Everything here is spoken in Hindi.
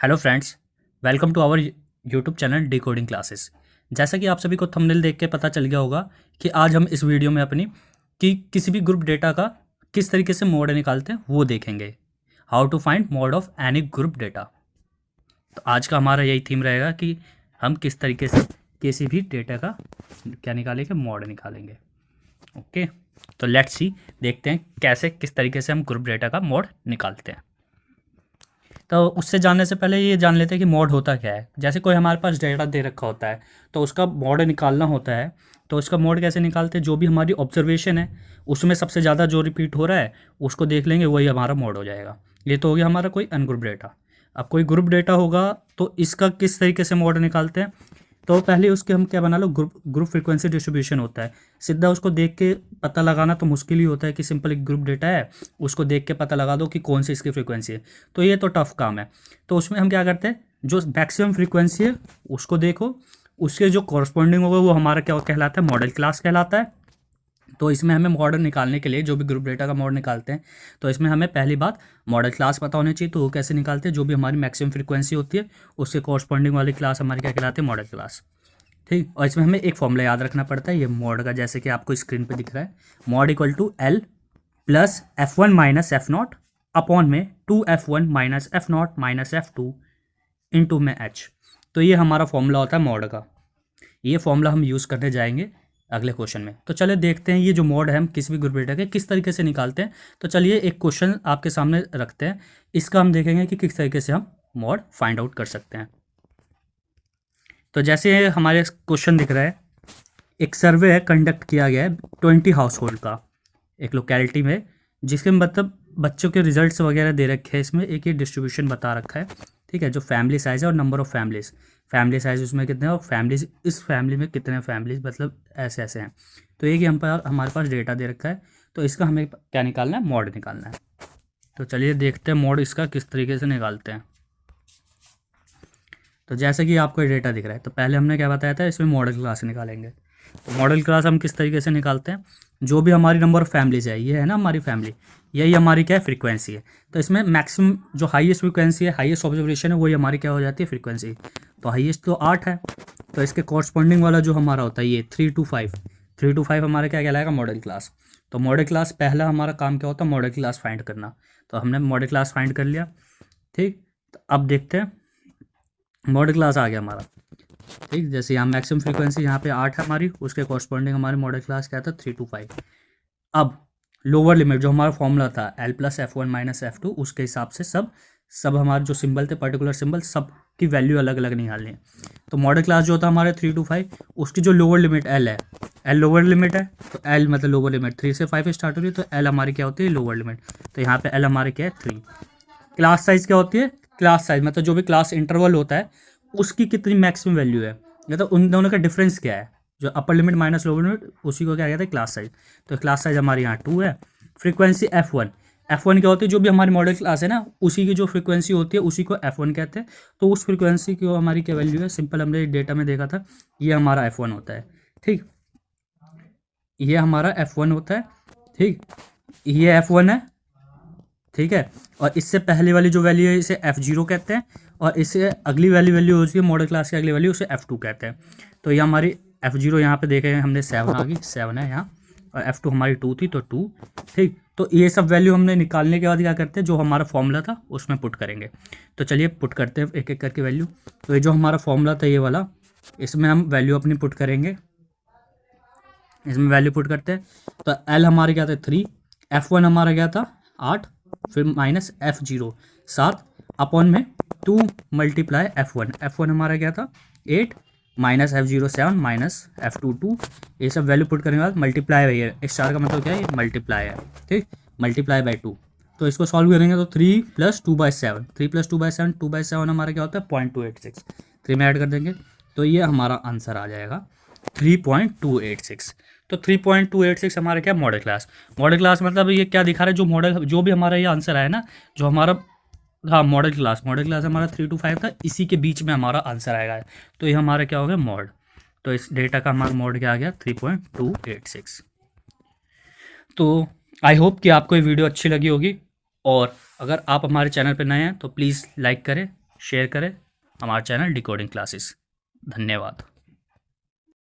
Hello friends, welcome to our YouTube channel decoding classes. जैसा कि आप सभी को थंबनेल देख के पता चल गया होगा कि आज हम इस वीडियो में अपनी कि किसी भी ग्रुप डेटा का किस तरीके से मोड निकालते हैं वो देखेंगे। How to find mode of any group data. तो आज का हमारा यही थीम रहेगा कि हम किस तरीके से किसी भी डेटा का क्या निकालेंगे, मोड निकालेंगे। ओके, तो लेट्स सी, देखते हैं कैसे किस तरीके से हम ग्रुप डेटा का मोड निकालते हैं। तो उससे जानने से पहले ये जान लेते हैं कि मॉड होता क्या है। जैसे कोई हमारे पास डेटा दे रखा होता है तो उसका मॉड निकालना होता है। तो उसका मॉड कैसे निकालते हैं, जो भी हमारी ऑब्जर्वेशन है उसमें सबसे ज़्यादा जो रिपीट हो रहा है उसको देख लेंगे, वही हमारा मॉड हो जाएगा। ये तो हो गया हमारा कोई अनग्रुप डेटा। अब कोई ग्रुप डेटा होगा तो इसका किस तरीके से मॉड निकालते हैं। तो पहले उसके हम क्या बना लो, ग्रुप फ्रीक्वेंसी डिस्ट्रीब्यूशन होता है। सीधा उसको देख के पता लगाना तो मुश्किल ही होता है कि सिंपल एक ग्रुप डेटा है उसको देख के पता लगा दो कि कौन सी इसकी फ्रीक्वेंसी है, तो ये तो टफ काम है। तो उसमें हम क्या करते हैं, जो मैक्सिमम फ्रीक्वेंसी है उसको देखो, उसके जो कॉरस्पॉन्डिंग होगा वो हमारा क्या कहलाता है, मॉडल क्लास कहलाता है। तो इसमें हमें मॉडल निकालने के लिए, जो भी ग्रुप डेटा का मॉडल निकालते हैं, तो इसमें हमें पहली बात मॉडल क्लास पता होनी चाहिए। तो वो कैसे निकालते हैं, जो भी हमारी मैक्सिमम फ्रीक्वेंसी होती है उसके कॉरस्पॉन्डिंग वाली क्लास हमारी क्या कहलाती है, मॉडल क्लास। ठीक, और इसमें हमें एक फॉर्मूला याद रखना पड़ता है ये मॉड का, जैसे कि आपको स्क्रीन पे दिख रहा है। Mode equal to L plus F one minus F not upon में 2f1 minus F not minus F two into में एच। तो ये हमारा फॉर्मूला होता है मॉड का। ये फॉर्मूला हम यूज़ करने जाएंगे अगले क्वेश्चन में। तो चलिए देखते हैं ये जो मॉड है हम किसी भी ग्रुप डेटा के किस तरीके से निकालते हैं। तो चलिए एक क्वेश्चन आपके सामने रखते हैं, इसका हम देखेंगे कि किस तरीके से हम मॉड फाइंड आउट कर सकते हैं। तो जैसे हमारे क्वेश्चन दिख रहा है, एक सर्वे कंडक्ट किया गया है 20 हाउस होल्ड का एक लोकेलिटी में, जिसके मतलब बच्चों के रिजल्ट्स वगैरह दे रखे हैं। इसमें एक ये डिस्ट्रीब्यूशन बता रखा है, ठीक है, जो फैमिली साइज़ है और number of families. Family size उसमें कितने हैं और फैमिलीज़ इस फैमिली में कितने फैमिलीज़, मतलब ऐसे ऐसे हैं। तो एक ही हमारे पास डेटा दे रखा है, तो इसका हमें क्या निकालना है, मॉड निकालना है। तो चलिए देखते हैं मॉड इसका किस तरीके से निकालते हैं। तो जैसे कि आपको डेटा दिख रहा है, तो पहले हमने क्या बताया था, इसमें मॉडल क्लास निकालेंगे। तो मॉडल क्लास हम किस तरीके से निकालते हैं, जो भी हमारी नंबर ऑफ फैमिलीज है, ये है ना हमारी फैमिली, यही हमारी क्या है, फ्रीक्वेंसी है। तो इसमें मैक्सिमम जो हाईएस्ट फ्रीक्वेंसी है, हाईएस्ट ऑब्जर्वेशन है, वही हमारी क्या हो जाती है, फ्रीक्वेंसी। तो हाईएस्ट तो 8 है, तो इसके कॉरस्पॉन्डिंग वाला जो हमारा होता है ये 3 to 5, 3 to 5 हमारा क्या कहलाएगा, मॉडल क्लास। तो मॉडल क्लास पहला हमारा काम क्या होता है, मॉडल क्लास फाइंड करना। तो हमने मॉडल क्लास फाइंड कर लिया। ठीक, तो अब देखते हैं, मॉडल क्लास आ गया हमारा। ठीक, जैसे यहाँ मैक्सिमम फ्रीक्वेंसी यहाँ पे 8 है हमारी, उसके कॉरस्पॉन्डिंग हमारे मॉडल क्लास क्या था, 3 to 5। अब लोअर लिमिट जो हमारा फॉर्मूला था L plus F one minus F to, उसके हिसाब से सब हमारे जो सिंबल थे, पर्टिकुलर सिंबल, सब की वैल्यू अलग अलग निकालनी है। तो मॉडल क्लास जो होता है हमारे 3 to 5, उसकी जो लोअर लिमिट एल है, एल लोअर लिमिट है, तो एल मतलब लोअर लिमिट 3 से 5 स्टार्ट हो रही है, तो एल हमारी क्या होती है, लोअर लिमिट। तो यहाँ पे एल हमारे क्या है, 3। क्लास साइज क्या होती है, क्लास साइज मतलब जो भी क्लास इंटरवल होता है उसकी कितनी मैक्सिमम वैल्यू है, मतलब उन दोनों का डिफरेंस क्या है, जो upper limit minus lower limit, उसी को क्या कहते हैं, क्लास साइज। तो क्लास साइज हमारी यहाँ 2 है। फ्रीक्वेंसी F1, F1 क्या होती है, जो भी हमारी मॉडल क्लास है ना उसी की जो फ्रीक्वेंसी होती है उसी को F1 कहते हैं। तो उस फ्रीक्वेंसी की हमारी क्या वैल्यू है, सिंपल हमने डेटा में देखा था, ये हमारा F1 होता है। ठीक, ये हमारा F1 होता है। ठीक, ये F1 है। ठीक है, और इससे पहले वाली जो वैल्यू है इसे F0 कहते हैं, और इससे अगली वैल्यू होती है मॉडल क्लास की अगली वैल्यू, उसे F2 कहते हैं। तो ये हमारी F0 यहाँ पे देखे हमने 7 आ गई, 7 है यहाँ, और F2 हमारी 2 थी, तो 2। ठीक, तो ये सब वैल्यू हमने निकालने के बाद क्या करते हैं, जो हमारा फॉर्मूला था उसमें पुट करेंगे। तो चलिए पुट करते हैं एक एक करके वैल्यू। तो ये जो हमारा फॉर्मूला था ये वाला, इसमें हम वैल्यू अपनी पुट करेंगे। इसमें वैल्यू पुट करते हैं, तो एल हमारे क्या था, 3, F1 हमारा क्या था 8, फिर माइनस F0 7 अपॉन में 2 मल्टीप्लाई F1 हमारा क्या था 8, माइनस F0 7 माइनस F2 2। ये सब वैल्यू पुट करने के बाद मल्टीप्लाई बाई है, स्टार का मतलब क्या है, मल्टीप्लाई है। ठीक, मल्टीप्लाई बाई 2। तो इसको सॉल्व करेंगे तो 3 + 2/7, 3 + 2/7, 2/7 हमारा क्या होता है 0.286, 3 में ऐड कर देंगे तो ये हमारा आंसर आ जाएगा 3.286। तो 3.286 हमारा क्या, मॉडल क्लास। मॉडल क्लास मतलब ये क्या दिखा रहा है, जो मॉडल जो भी हमारा ये आंसर आया ना, जो हमारा, हाँ मॉडल क्लास हमारा 3 to 5 था, इसी के बीच में हमारा आंसर आएगा। तो ये हमारा क्या हो गया, मॉड। तो इस डेटा का हमारा मॉड क्या आ गया, 3.286। तो आई होप कि आपको ये वीडियो अच्छी लगी होगी, और अगर आप हमारे चैनल पर नए हैं तो प्लीज़ लाइक करें, शेयर करें हमारा चैनल डिकोडिंग क्लासेस। धन्यवाद।